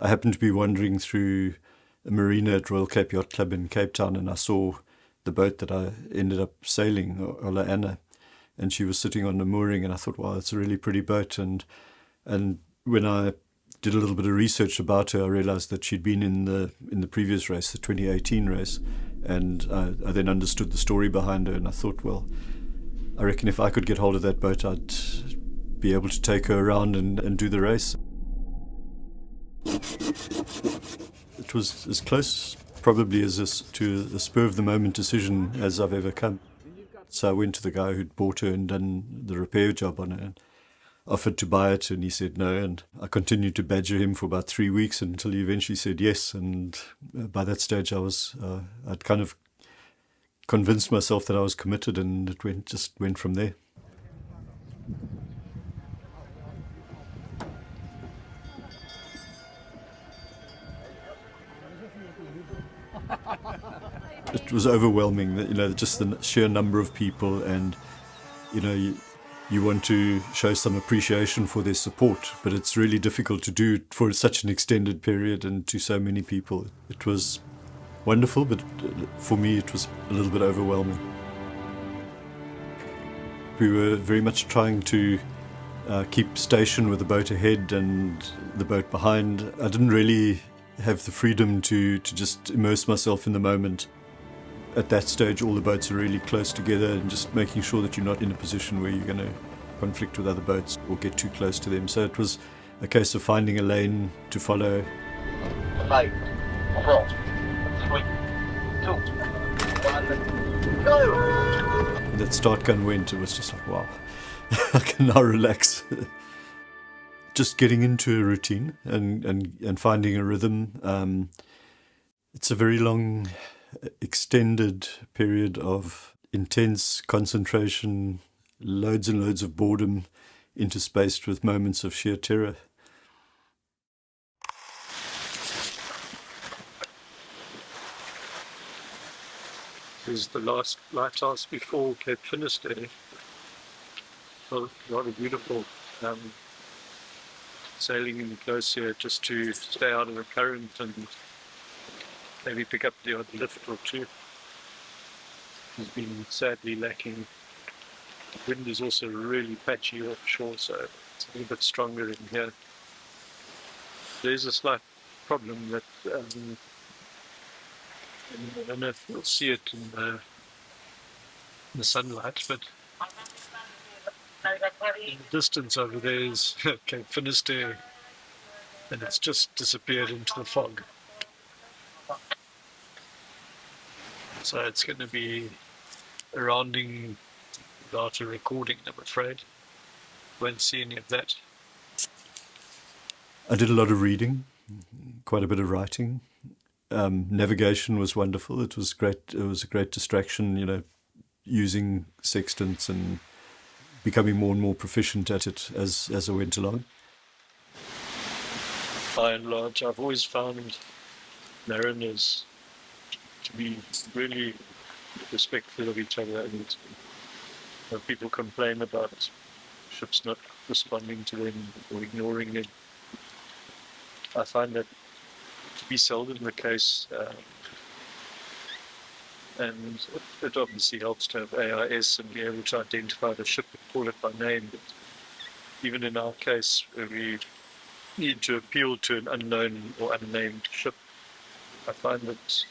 I happened to be wandering through a marina at Royal Cape Yacht Club in Cape Town, and I saw the boat that I ended up sailing, Olleanna, and she was sitting on the mooring, and I thought, wow, it's a really pretty boat. And when I did a little bit of research about her, I realized that she'd been in the previous race, the 2018 race, and I then understood the story behind her, and I thought, well, I reckon if I could get hold of that boat, I'd be able to take her around and do the race. It was as close probably to a spur-of-the-moment decision as I've ever come. So I went to the guy who'd bought her and done the repair job on her and offered to buy it, and he said no, and I continued to badger him for about 3 weeks until he eventually said yes. And by that stage I'd kind of convinced myself that I was committed, and it just went from there. It was overwhelming, just the sheer number of people, and you want to show some appreciation for their support, but it's really difficult to do for such an extended period and to so many people. It was wonderful, but for me it was a little bit overwhelming. We were very much trying to keep station with the boat ahead and the boat behind. I didn't really have the freedom to just immerse myself in the moment. At that stage, all the boats are really close together, and just making sure that you're not in a position where you're going to conflict with other boats or get too close to them. So it was a case of finding a lane to follow. 5, 4, 3, 2, 1, go! When that start gun went, it was just like, wow, I can now relax. Just getting into a routine and finding a rhythm. It's a very long, extended period of intense concentration, loads and loads of boredom interspaced with moments of sheer terror. This is the last lighthouse before Cape Finisterre. Well, rather beautiful. Sailing in close here just to stay out of the current and maybe pick up the odd lift or two. Has been sadly lacking. The wind is also really patchy offshore, so it's a little bit stronger in here. There's a slight problem that I don't know if you'll see it in the sunlight, but in the distance over there is Cape Finisterre, and it's just disappeared into the fog. So it's going to be a rounding without a recording, I'm afraid. Won't see any of that. I did a lot of reading, quite a bit of writing. Navigation was wonderful. It was great. It was a great distraction, using sextants and becoming more and more proficient at it as I went along. By and large, I've always found mariners to be really respectful of each other, and people complain about ships not responding to them or ignoring them. I find that to be seldom the case, and it obviously helps to have AIS and be able to identify the ship and call it by name. But even in our case, where we need to appeal to an unknown or unnamed ship, I find that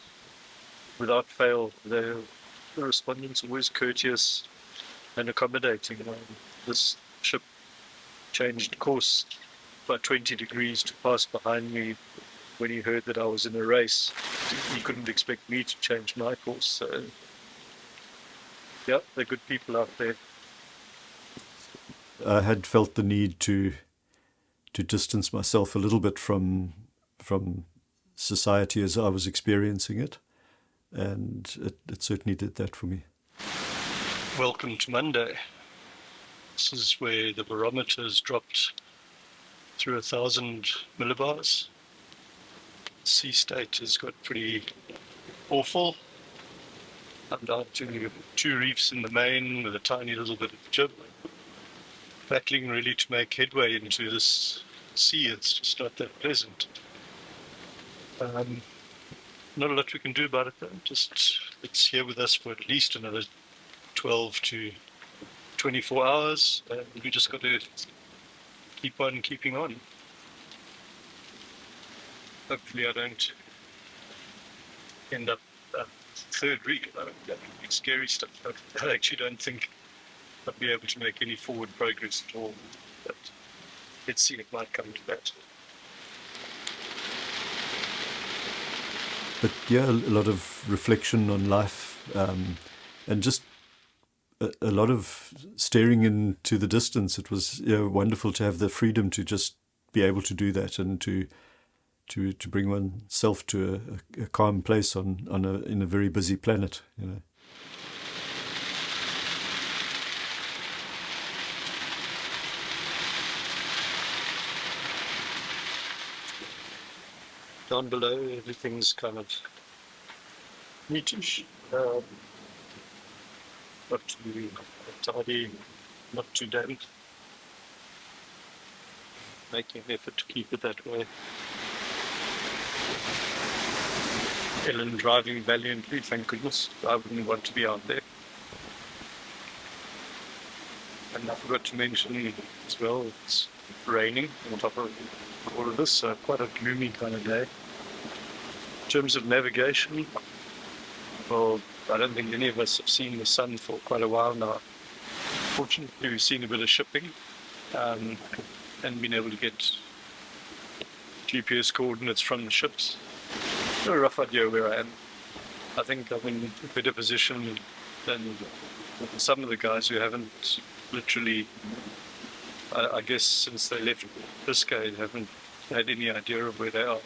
without fail, the respondents are always courteous and accommodating. This ship changed course by 20 degrees to pass behind me when he heard that I was in a race. He couldn't expect me to change my course. So, yeah, they're good people out there. I had felt the need to distance myself a little bit from society as I was experiencing it, and it certainly did that for me. Welcome to Monday. This is where the barometer's dropped through 1,000 millibars. Sea state has got pretty awful. I'm down to 2 reefs in the main with a tiny little bit of jib. Battling really to make headway into this sea. It's just not that pleasant. Not a lot we can do about it though. Just it's here with us for at least another 12 to 24 hours. We just got to keep on keeping on. Hopefully I don't end up third week. That would be scary stuff. I actually don't think I'd be able to make any forward progress at all. But let's see, it might come to that. But yeah, a lot of reflection on life, and just a lot of staring into the distance. It was wonderful to have the freedom to just be able to do that and to bring oneself to a calm place in a very busy planet. Down below, everything's kind of neatish, not too tidy, not too damp. Making an effort to keep it that way. Ellen driving valiantly, thank goodness. I wouldn't want to be out there. And I forgot to mention as well, it's raining on top of all of this, so quite a gloomy kind of day. In terms of navigation, well, I don't think any of us have seen the sun for quite a while now. Fortunately, we've seen a bit of shipping and been able to get GPS coordinates from the ships. Got a rough idea where I am. I think I'm in a better position than some of the guys who haven't literally, I guess since they left Biscay, haven't had any idea of where they are.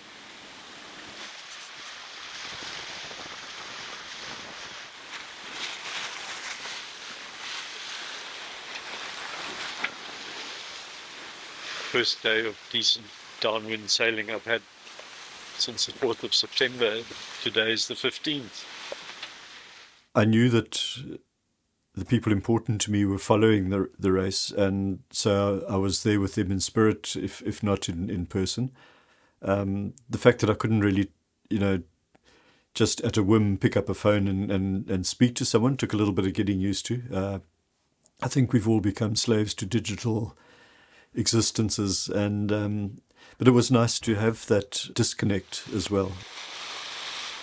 First day of decent downwind sailing I've had since the 4th of September. Today is the 15th. I knew that the people important to me were following the race, and so I was there with them in spirit, if not in person. The fact that I couldn't really, just at a whim pick up a phone and speak to someone took a little bit of getting used to. I think we've all become slaves to digital existences, and but it was nice to have that disconnect as well.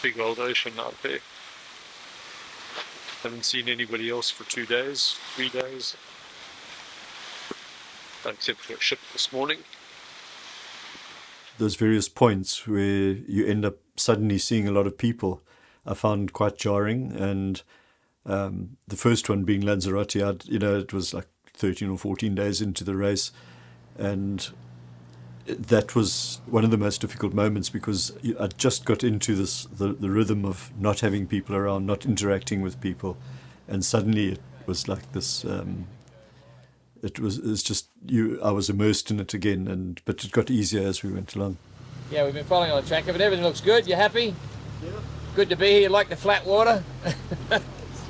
Big old ocean out there. Haven't seen anybody else for 2 days, 3 days, except for a ship this morning. Those various points where you end up suddenly seeing a lot of people, I found quite jarring. And the first one being Lanzarote, it was like 13 or 14 days into the race, and that was one of the most difficult moments because I just got into the rhythm of not having people around, not interacting with people, and suddenly it was like this. It's just I was immersed in it again, but it got easier as we went along. Yeah, we've been following on the tracker, but everything looks good. You happy? Yeah. Good to be here. You like the flat water? It's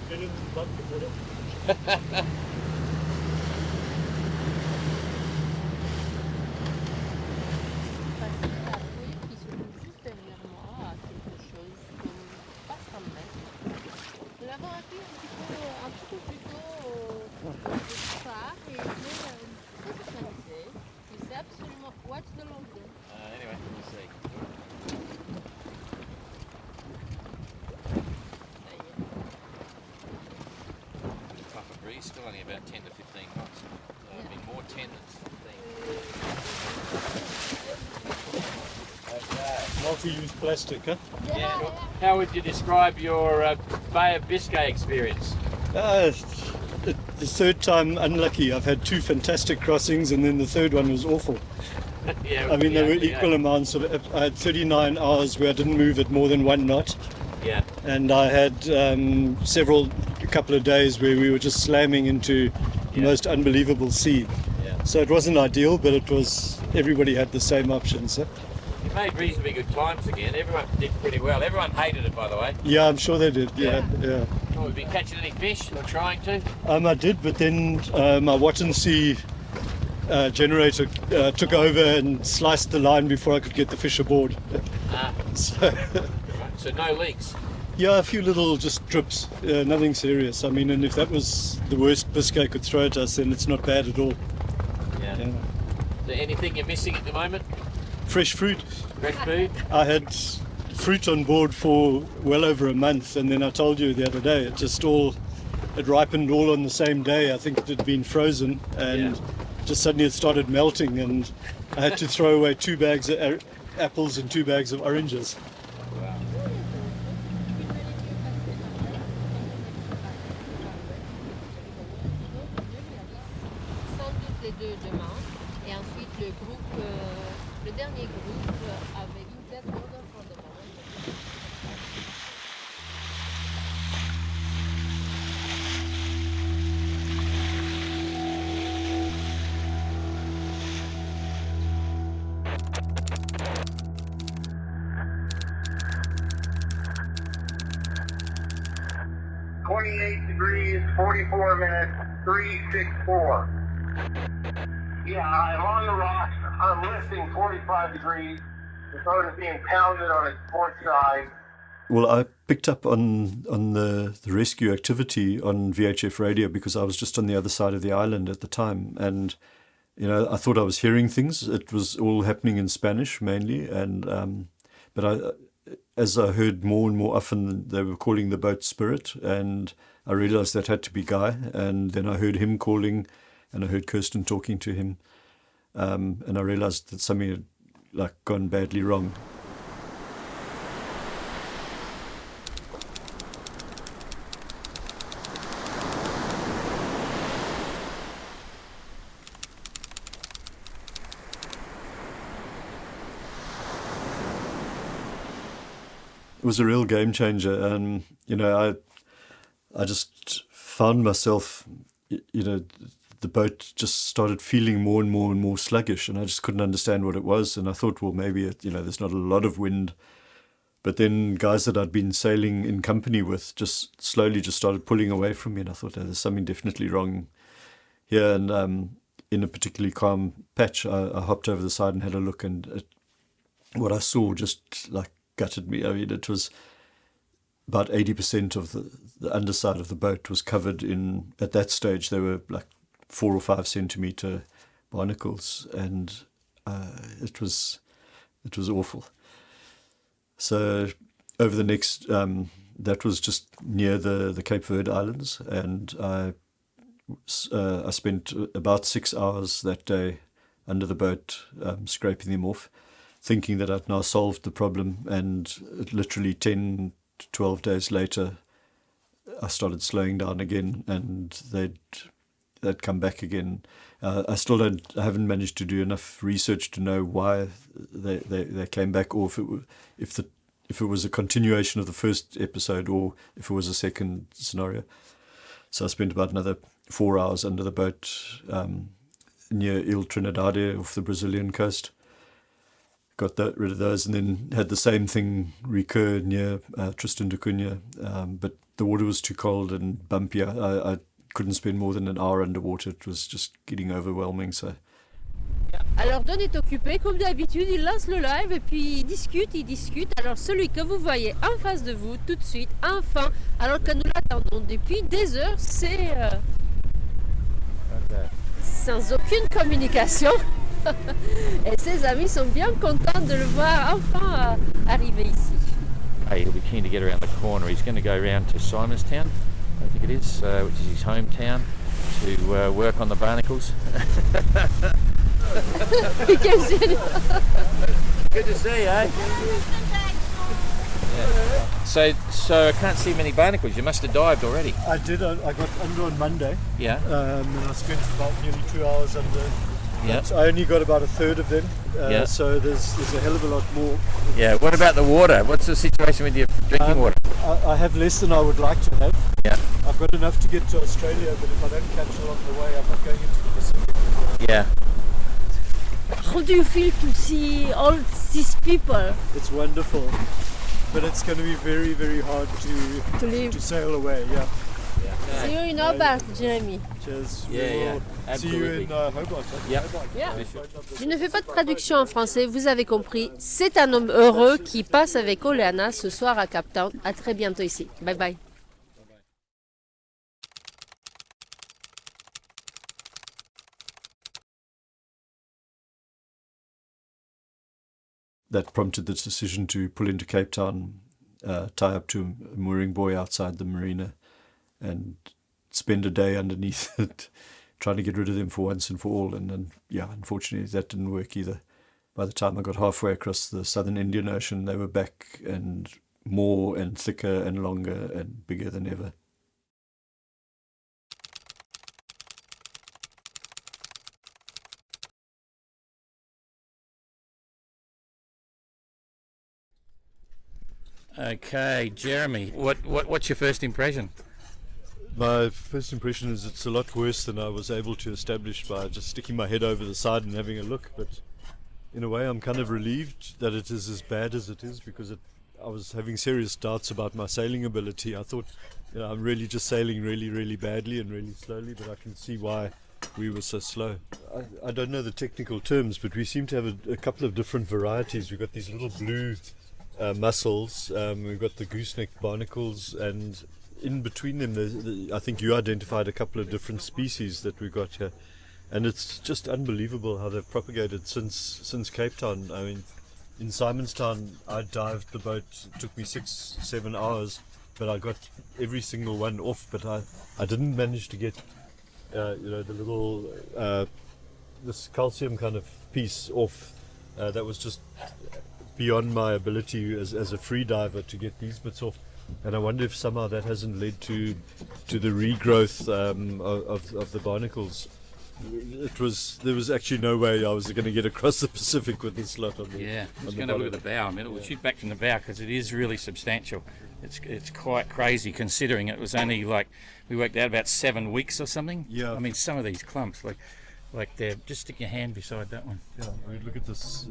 better than bucket water. Anyway, we'll see. Tougher breeze, still only about 10 to 15 knots. It'll be more 10 than 15. Okay. Multi-use plastic, huh? Yeah. How would you describe your Bay of Biscay experience? The third time unlucky. I've had 2 fantastic crossings, and then the third one was awful. Yeah, I mean, they were equal amounts of. I had 39 hours where I didn't move at more than 1 knot. Yeah. And I had a couple of days where we were just slamming into the most unbelievable sea. Yeah. So it wasn't ideal, but everybody had the same options. Huh? You made reasonably good times again. Everyone did pretty well. Everyone hated it, by the way. Yeah, I'm sure they did. Yeah. Oh, have you been catching any fish or trying to? I did, but then my Watton Sea generator took over and sliced the line before I could get the fish aboard. So, So no leaks. yeah, a few little just drips, nothing serious. I mean, and if that was the worst Biscay could throw at us, then it's not bad at all. Yeah. Is there anything you're missing at the moment? Fresh fruit. Fresh food? I had fruit on board for well over a month, and then I told you the other day, it ripened all on the same day. I think it had been frozen, and just suddenly it started melting, and I had to throw away 2 bags of apples and 2 bags of oranges. Wow. Sans doute les deux demain, et ensuite le dernier groupe avec une tête pour demain. 28 degrees, 44 minutes, 364. Yeah, I'm on the rocks. I'm lifting 45 degrees. The boat is being pounded on its port side. Well, I picked up on the rescue activity on VHF radio because I was just on the other side of the island at the time, and I thought I was hearing things. It was all happening in Spanish mainly, and as I heard more and more often, they were calling the boat Spirit, and I realized that had to be Guy, and then I heard him calling, and I heard Kirsten talking to him, and I realized that something had gone badly wrong. It was a real game changer, and I just found myself, the boat just started feeling more and more and more sluggish, and I just couldn't understand what it was. And I thought, well, maybe there's not a lot of wind, but then guys that I'd been sailing in company with just slowly just started pulling away from me, and I thought, there's something definitely wrong here. And in a particularly calm patch, I hopped over the side and had a look, and what I saw just gutted me. I mean, it was about 80% of the underside of the boat was covered in, at that stage, there were 4 or 5 centimeter barnacles, and it was awful. So over the next, that was just near the Cape Verde Islands, and I spent about 6 hours that day under the boat, scraping them off, thinking that I'd now solved the problem, and literally 10 to 12 days later, I started slowing down again, and they'd come back again. I haven't managed to do enough research to know why they came back, or if it was a continuation of the first episode, or if it was a second scenario. So I spent about another 4 hours under the boat near Il Trinidade off the Brazilian coast. Got rid of those, and then had the same thing recur near Tristan da Cunha, but the water was too cold and bumpy. I couldn't spend more than an hour underwater. It was just getting overwhelming. So. Alors Don est occupé, comme d'habitude, il lance le live et puis il discute. Alors celui que vous voyez en face de vous, tout de suite, enfin, alors que nous l'attendons depuis des heures, c'est sans aucune communication. Et ses amis sont bien contents de le voir enfin arriver ici. Hey, he'll be keen to get around the corner. He's going to go round to Simonstown, I think it is, which is his hometown, to work on the barnacles. Good to see you, eh? Yeah. So I can't see many barnacles. You must have dived already. I did. I got under on Monday. Yeah. And I spent about nearly 2 hours under. Yeah. I only got about a third of them. Yeah. So there's a hell of a lot more. Yeah. What about the water? What's the situation with your drinking water? I have less than I would like to have. Yeah. I've got enough to get to Australia, but if I don't catch along the way, I'm not going into the Pacific. Yeah. How do you feel to see all these people? It's wonderful, but it's going to be very, very hard to sail away. Yeah. See you in Hobart, Jeremy. Cheers. Yeah, yeah. See you in Hobart. Yeah. Yeah. Je ne fais pas de traduction en français, vous avez compris. C'est un homme heureux qui passe avec Olleanna ce soir à Cape Town. À très bientôt ici. Bye bye. That prompted the decision to pull into Cape Town, tie up to a mooring buoy outside the marina, and spend a day underneath it, trying to get rid of them for once and for all. And then, yeah, unfortunately, that didn't work either. By the time I got halfway across the southern Indian Ocean, they were back and more and thicker and longer and bigger than ever. Okay, Jeremy, what's your first impression? My first impression is it's a lot worse than I was able to establish by just sticking my head over the side and having a look. But in a way, I'm kind of relieved that it is as bad as it is, because I was having serious doubts about my sailing ability. I thought, I'm really just sailing really, really badly and really slowly, but I can see why we were so slow. I don't know the technical terms, but we seem to have a couple of different varieties. We've got these little blue mussels, we've got the gooseneck barnacles, and in between them, I think you identified a couple of different species that we got here, and it's just unbelievable how they've propagated since Cape Town. I mean, in Simonstown, I dived the boat. It took me 6-7 hours, but I got every single one off. But I didn't manage to get, the little this calcium kind of piece off. That was just beyond my ability as a free diver to get these bits off. And I wonder if somehow that hasn't led to the regrowth of the barnacles. There was actually no way I was going to get across the Pacific with this lot on the Yeah, I'm just going to look at the bow. I mean, we'll shoot back from the bow because it is really substantial. It's quite crazy considering it was only we worked out about 7 weeks or something. Yeah. I mean, some of these clumps, like they're just stick your hand beside that one. Yeah, I mean, look at this.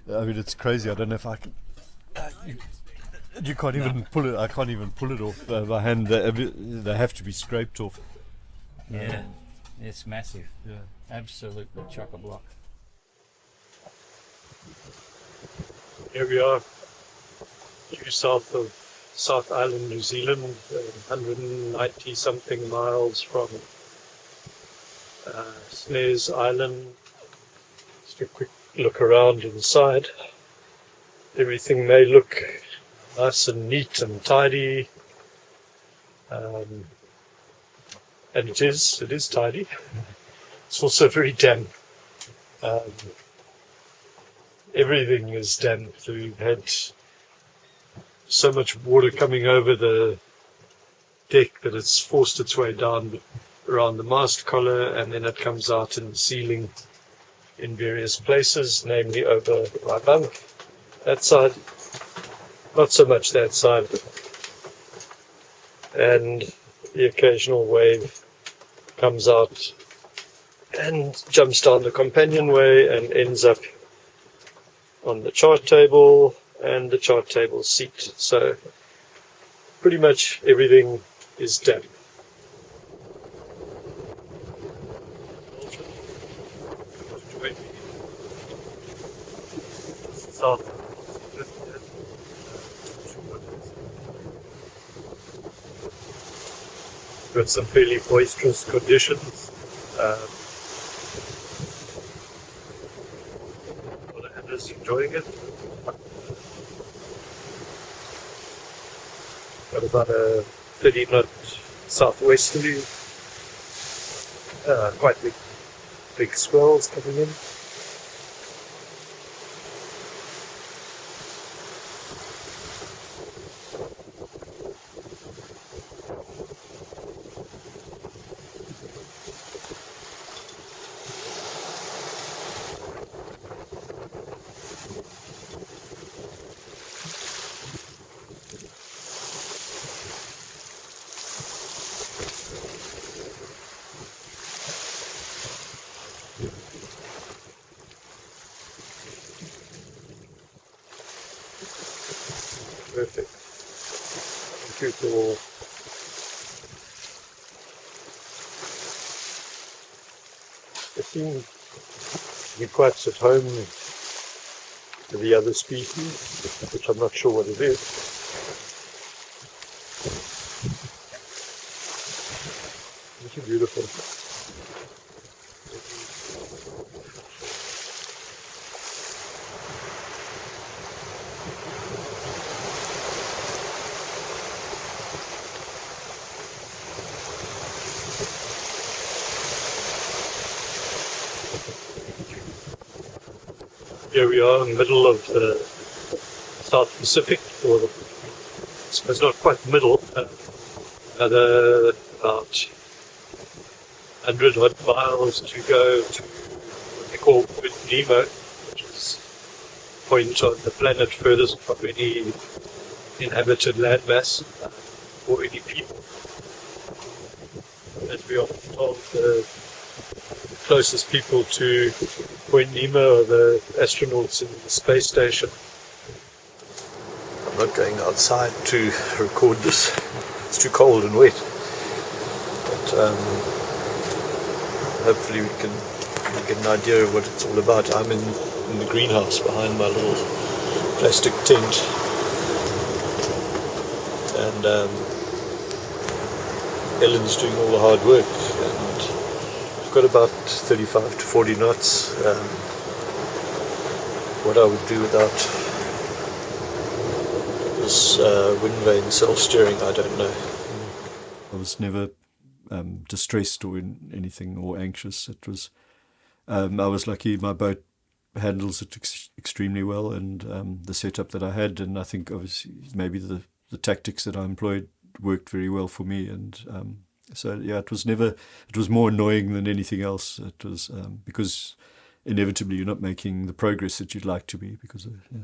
I mean, it's crazy. I don't know if I can. You can't even pull it. I can't even pull it off by hand. They have to be scraped off. Yeah, it's massive. Yeah. Absolutely chock-a-block. Here we are, due south of South Island, New Zealand, 190 something miles from Snares Island. Just a quick look around inside. Everything may look nice and neat and tidy, and it is tidy. It's also very damp. Everything is damp. We've had so much water coming over the deck that it's forced its way down around the mast collar, and then it comes out in the ceiling in various places, namely over my bunk, that side. Not so much that side, and the occasional wave comes out and jumps down the companionway and ends up on the chart table and the chart table seat. So pretty much everything is damp. South. Got some fairly boisterous conditions. Olleanna's enjoying it. Got about a 30 knot southwesterly. Quite big swells coming in. Perfect. Thank you for seem to be quite at home with the other species, which I'm not sure what it is. It's beautiful. Here we are in the middle of the South Pacific, or I suppose not quite the middle, another about 100 odd miles to go to what they call Nemo, which is a point on the planet furthest from any inhabited landmass or any people. As we often told, the closest people to Point Nemo are the astronauts in the space station. I'm not going outside to record this. It's too cold and wet. But hopefully we can get an idea of what it's all about. I'm in the greenhouse behind my little plastic tent. And Ellen's doing all the hard work. And I've got about 35 to 40 knots. What I would do without this wind vane self-steering, I don't know. I was never distressed or in anything or anxious. It was I was lucky. My boat handles it extremely well, and the setup that I had, and I think obviously maybe the tactics that I employed worked very well for me. And so yeah, it was more annoying than anything else. It was because inevitably you're not making the progress that you'd like to be because of yeah.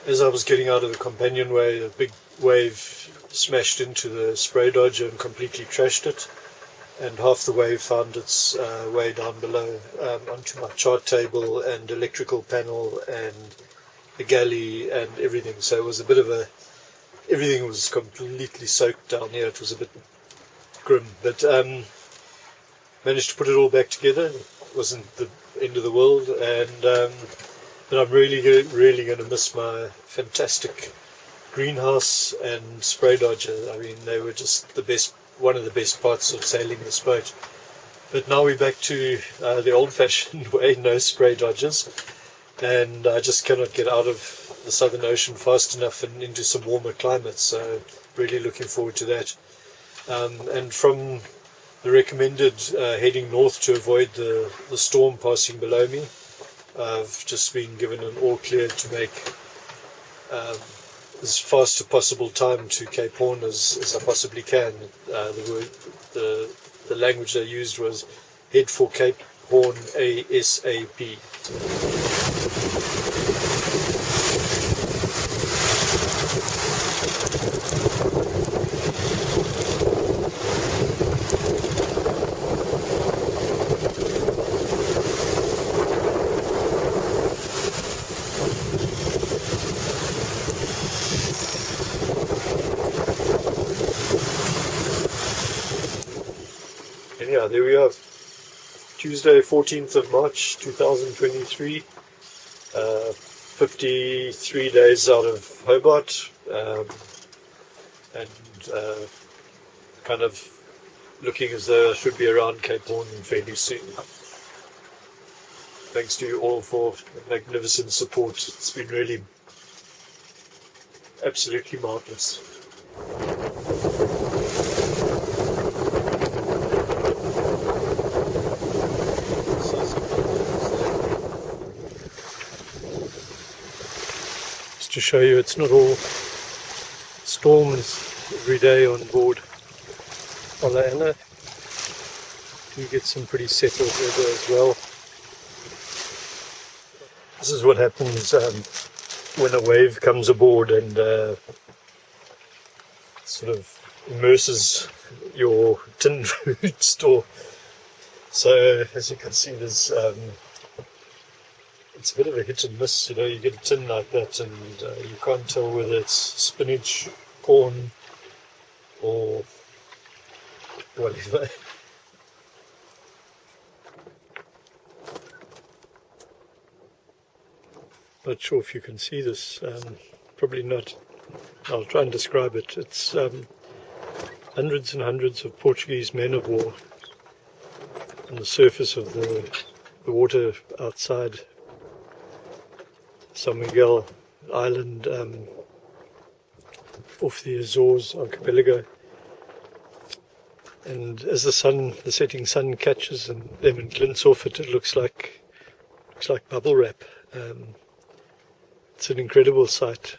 As I was getting out of the companionway, a big wave smashed into the spray dodger and completely trashed it, and half the wave found its way down below onto my chart table and electrical panel and the galley and everything. So it was a bit of everything was completely soaked down here. It was a bit grim, but managed to put it all back together. It wasn't the end of the world, and but I'm really going to miss my fantastic greenhouse and spray dodger. I mean, they were just one of the best parts of sailing this boat. But now we're back to the old-fashioned way, no spray dodgers, and I just cannot get out of the Southern Ocean fast enough and into some warmer climates. So really looking forward to that. And from the recommended heading north to avoid the storm passing below me, I've just been given an all clear to make as fast a possible time to Cape Horn as I possibly can. The language they used was head for Cape Horn ASAP. Yeah, there we are. Tuesday, 14th of March, 2023. 53 days out of Hobart, and kind of looking as though I should be around Cape Horn fairly soon. Thanks to you all for the magnificent support. It's been really absolutely marvelous. To show you it's not all storms every day on board Olleanna. do get some pretty settled weather as well. This is what happens when a wave comes aboard and sort of immerses your tin food store. So as you can see, there's it's a bit of a hit and miss. You know, you get a tin like that and you can't tell whether it's spinach, corn, or whatever. Not sure if you can see this, probably not. I'll try and describe it. It's hundreds and hundreds of Portuguese men of war on the surface of the water outside San Miguel Island, off the Azores archipelago. And as the setting sun catches them and glints off it, it looks like bubble wrap. It's an incredible sight.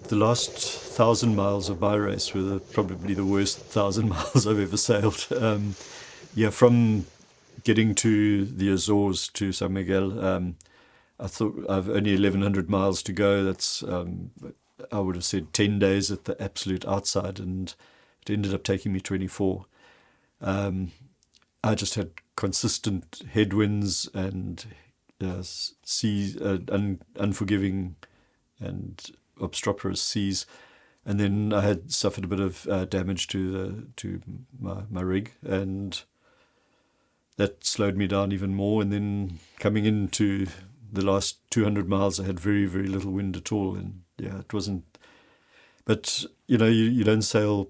The last 1,000 miles of my race were probably the worst 1,000 miles I've ever sailed. From getting to the Azores to San Miguel, I thought I've only 1,100 miles to go. That's I would have said 10 days at the absolute outside, and it ended up taking me 24. I just had consistent headwinds and seas, unforgiving and obstreperous seas, and then I had suffered a bit of damage to my rig, and that slowed me down even more. And then coming into the last 200 miles, I had very, very little wind at all, and it wasn't. But you know, you don't sail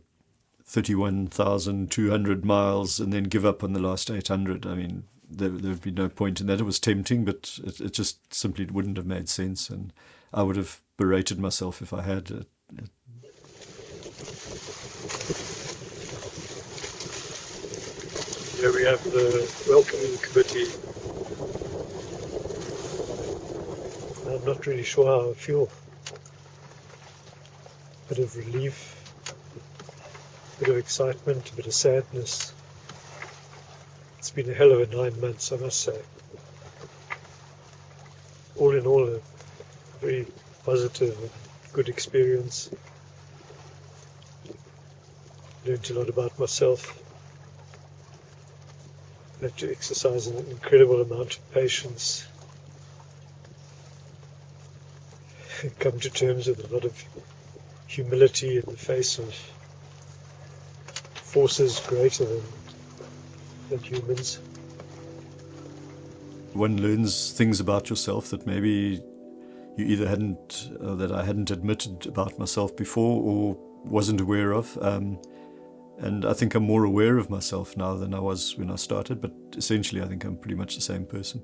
31,200 miles and then give up on the last 800. I mean, there would be no point in that. It was tempting, but it just simply wouldn't have made sense, and I would have berated myself if I had. Here we have the welcoming committee. I'm not really sure how I feel. A bit of relief, a bit of excitement, a bit of sadness. It's been a hell of a 9 months, I must say. All in all, a very positive and good experience. Learned a lot about myself. Had to exercise an incredible amount of patience. Come to terms with a lot of humility in the face of forces greater than humans. One learns things about yourself that maybe you either hadn't, that I hadn't admitted about myself before or wasn't aware of. And I think I'm more aware of myself now than I was when I started, but essentially I think I'm pretty much the same person.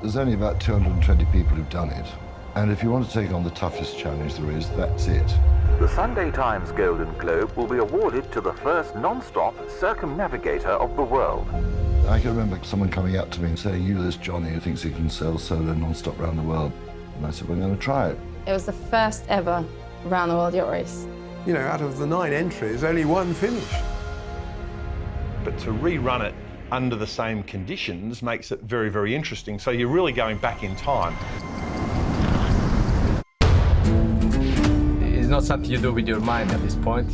There's only about 220 people who've done it, and if you want to take on the toughest challenge there is, that's it. The Sunday Times Golden Globe will be awarded to the first non-stop circumnavigator of the world. I can remember someone coming up to me and saying, "You, this Johnny who thinks he can sail solo non-stop around the world." And I said, "We're going to try it." It was the first ever round the world yacht race. You know, out of the 9 entries, only 1 finished. But to rerun it under the same conditions makes it very, very interesting. So you're really going back in time. It's not something you do with your mind at this point.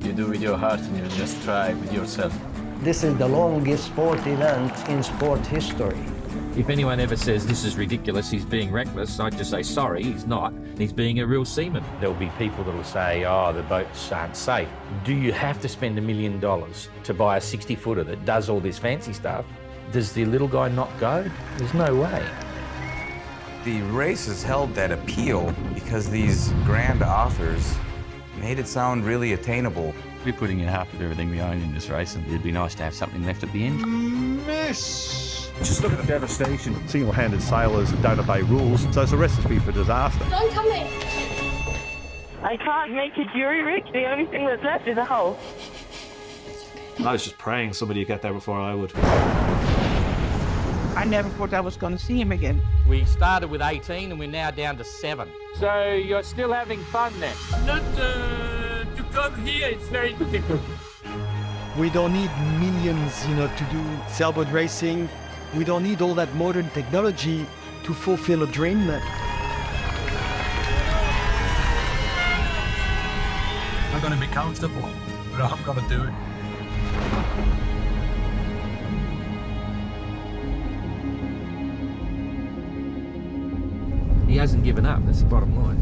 You do with your heart and you just try with yourself. This is the longest sport event in sport history. If anyone ever says this is ridiculous, he's being reckless, I'd just say, sorry, he's not. He's being a real seaman. There'll be people that will say, oh, the boats aren't safe. Do you have to spend $1 million to buy a 60-footer that does all this fancy stuff? Does the little guy not go? There's no way. The race has held that appeal because these grand authors made it sound really attainable. We're putting in half of everything we own in this race, and it'd be nice to have something left at the end. Miss! Just look at the devastation. Single-handed sailors don't obey rules, so it's a recipe for disaster. Don't come in. I can't make a jury rig. The only thing that's left is a hole. I was just praying somebody would get there before I would. I never thought I was going to see him again. We started with 18 and we're now down to 7. So you're still having fun then? Not to come here, it's very difficult. We don't need millions, to do sailboat racing. We don't need all that modern technology to fulfill a dream. I'm going to be comfortable, but I'm going to do it. He hasn't given up, that's the bottom line.